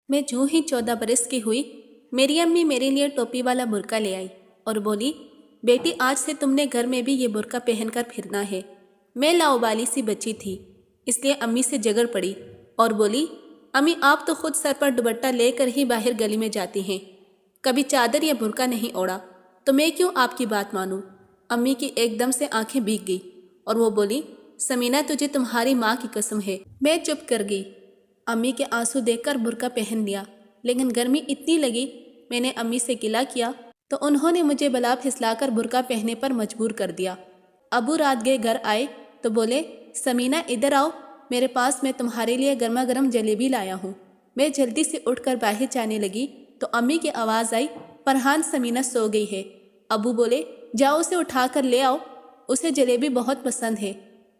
میں جو ہی 14 برس کی ہوئی، میری امی میرے لیے ٹوپی والا برقع لے آئی اور بولی، بیٹی آج سے تم نے گھر میں بھی یہ برقع پہن کر پھرنا ہے۔ میں لاؤبالی سی بچی تھی، اس لیے امی سے جھگڑ پڑی اور بولی، امی آپ تو خود سر پر دوپٹہ لے کر ہی باہر گلی میں جاتی ہیں، کبھی چادر یا برقع نہیں اوڑھا، تو میں کیوں آپ کی بات مانوں؟ امی کی ایک دم سے آنکھیں بھیگ گئی اور وہ بولی، سمینہ تجھے تمہاری ماں کی قسم ہے۔ میں چپ کر گئی۔ امی کے آنسو دیکھ کر برقع پہن لیا، لیکن گرمی اتنی لگی، میں نے امی سے گلہ کیا تو انہوں نے مجھے بلا پھسلا کر برقع پہننے پر مجبور کر دیا۔ ابو رات گئے گھر آئے تو بولے، سمینہ ادھر آؤ، میرے پاس میں تمہارے لیے گرما گرم جلیبی لایا ہوں۔ میں جلدی سے اٹھ کر باہر جانے لگی تو امی کی آواز آئی، فرحان سمینہ سو گئی ہے۔ ابو بولے، جاؤ اسے اٹھا کر لے آؤ، اسے جلیبی بہت پسند ہے۔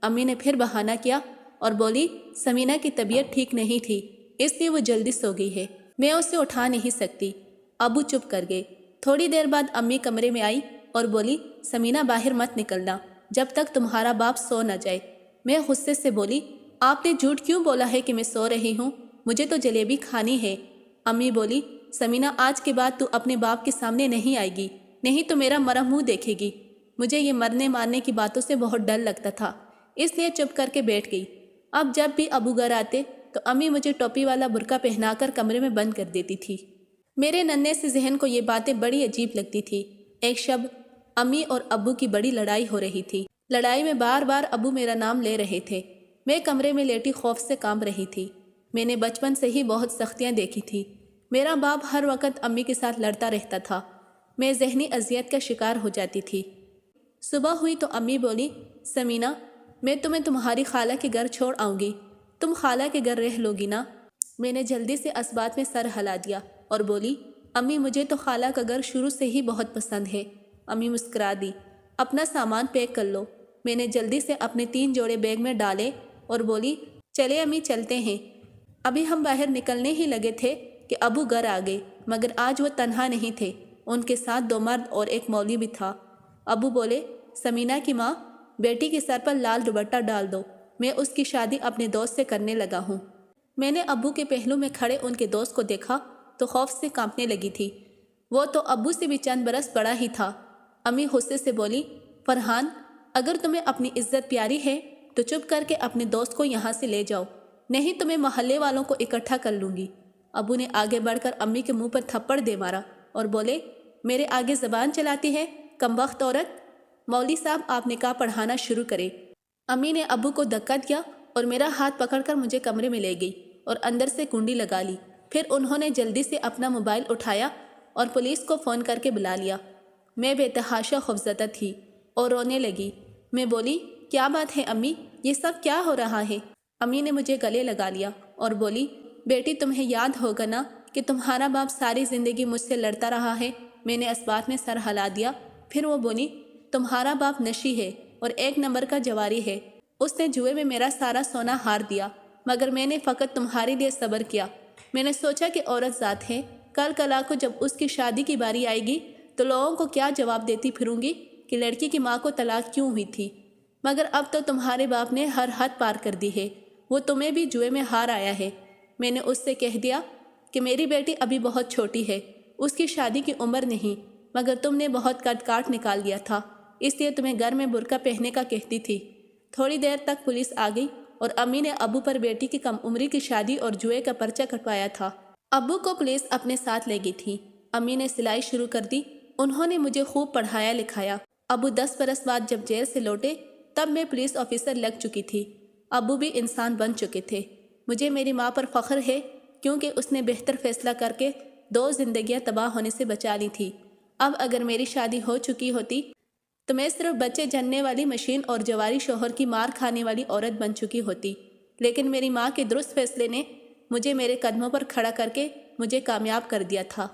امی نے پھر بہانہ کیا اور بولی، سمینہ کی طبیعت ٹھیک نہیں تھی، اس لیے وہ جلدی سو گئی ہے، میں اسے اٹھا نہیں سکتی۔ ابو چپ کر گئے۔ تھوڑی دیر بعد امی کمرے میں آئی اور بولی، سمینہ باہر مت نکلنا جب تک تمہارا باپ سو نہ جائے۔ میں غصے سے بولی، آپ نے جھوٹ کیوں بولا ہے کہ میں سو رہی ہوں؟ مجھے تو جلیبی کھانی ہے۔ امی بولی، سمینہ آج کے بعد تو اپنے باپ کے سامنے نہیں آئے گی، نہیں تو میرا مرا منہ دیکھے گی۔ مجھے یہ مرنے مارنے کی باتوں سے بہت ڈر لگتا تھا، اس لیے چپ کر کے بیٹھ گئی۔ اب جب بھی ابو گھر آتے تو امی مجھے ٹوپی والا برقع پہنا کر کمرے میں بند کر دیتی تھی۔ میرے ننھے سے ذہن کو یہ باتیں بڑی عجیب لگتی تھی۔ ایک شب امی اور ابو کی بڑی لڑائی ہو رہی تھی۔ لڑائی میں بار بار ابو میرا نام لے رہے تھے۔ میں کمرے میں لیٹی خوف سے کانپ رہی تھی۔ میں نے بچپن سے ہی بہت سختیاں دیکھی تھی۔ میرا باپ ہر وقت امی کے ساتھ لڑتا رہتا تھا۔ میں ذہنی اذیت کا شکار ہو جاتی تھی۔ صبح ہوئی تو امی بولی، سمینہ میں تمہیں تمہاری خالہ کے گھر چھوڑ آؤں گی، تم خالہ کے گھر رہ لو گی نا؟ میں نے جلدی سے اسبات میں سر ہلا دیا اور بولی، امی مجھے تو خالہ کا گھر شروع سے ہی بہت پسند ہے۔ امی مسکرا دی، اپنا سامان پیک کر لو۔ میں نے جلدی سے اپنے 3 جوڑے بیگ میں ڈالے اور بولی، چلے امی چلتے ہیں۔ ابھی ہم باہر نکلنے ہی لگے تھے کہ ابو گھر آ گئے، مگر آج وہ تنہا نہیں تھے، ان کے ساتھ 2 مرد اور ایک مولوی بھی تھا۔ ابو بولے، سمینہ کی ماں، بیٹی کے سر پر لال دوپٹہ ڈال دو، میں اس کی شادی اپنے دوست سے کرنے لگا ہوں۔ میں نے ابو کے پہلو میں کھڑے ان کے دوست کو دیکھا تو خوف سے کانپنے لگی تھی۔ وہ تو ابو سے بھی چند برس بڑا ہی تھا۔ امی غصے سے بولی، فرحان اگر تمہیں اپنی عزت پیاری ہے تو چپ کر کے اپنے دوست کو یہاں سے لے جاؤ، نہیں تو میں محلے والوں کو اکٹھا کر لوں گی۔ ابو نے آگے بڑھ کر امی کے منہ پر تھپڑ دے مارا اور بولے، میرے آگے زبان چلاتی ہے کمبخت عورت، مولوی صاحب آپ نکاح پڑھانا شروع کرے۔ امی نے ابو کو دھکا دیا اور میرا ہاتھ پکڑ کر مجھے کمرے میں لے گئی اور اندر سے کنڈی لگا لی۔ پھر انہوں نے جلدی سے اپنا موبائل اٹھایا اور پولیس کو فون کر کے بلا لیا۔ میں بے تحاشا خوفزدہ تھی اور رونے لگی۔ میں بولی، کیا بات ہے امی، یہ سب کیا ہو رہا ہے؟ امی نے مجھے گلے لگا لیا اور بولی، بیٹی تمہیں یاد ہوگا نا کہ تمہارا باپ ساری زندگی مجھ سے لڑتا رہا ہے۔ میں نے اسبات میں سر ہلا دیا۔ پھر وہ بولی، تمہارا باپ نشی ہے اور 1 نمبر کا جواری ہے، اس نے جوئے میں میرا سارا سونا ہار دیا، مگر میں نے فقط تمہارے لیے صبر کیا۔ میں نے سوچا کہ عورت ذات ہے، کل کلا کو جب اس کی شادی کی باری آئے گی تو لوگوں کو کیا جواب دیتی پھروں گی کہ لڑکی کی ماں کو طلاق کیوں ہوئی تھی۔ مگر اب تو تمہارے باپ نے ہر حد پار کر دی ہے، وہ تمہیں بھی جوئے میں ہار آیا ہے۔ میں نے اس سے کہہ دیا کہ میری بیٹی ابھی بہت چھوٹی ہے، اس کی شادی کی عمر نہیں، مگر تم نے بہت کٹ کاٹ نکال دیا تھا، اس لیے تمہیں گھر میں برقع پہننے کا کہتی تھی۔ تھوڑی دیر تک پولیس آ گئی اور امی نے ابو پر بیٹی کی کم عمری کی شادی اور جوئے کا پرچہ کٹوایا تھا۔ ابو کو پولیس اپنے ساتھ لے گئی تھی۔ امی نے سلائی شروع کر دی، انہوں نے مجھے خوب پڑھایا لکھایا۔ ابو 10 برس بعد جب جیل سے لوٹے تب میں پولیس آفیسر لگ چکی تھی۔ ابو بھی انسان بن چکے تھے۔ مجھے میری ماں پر فخر ہے کیونکہ اس نے بہتر فیصلہ کر کے 2 زندگیاں تباہ ہونے سے بچا لی تھی۔ اب اگر میری شادی ہو چکی ہوتی تو میں صرف بچے جننے والی مشین اور جواری شوہر کی مار کھانے والی عورت بن چکی ہوتی، لیکن میری ماں کے درست فیصلے نے مجھے میرے قدموں پر کھڑا کر کے مجھے کامیاب کر دیا تھا۔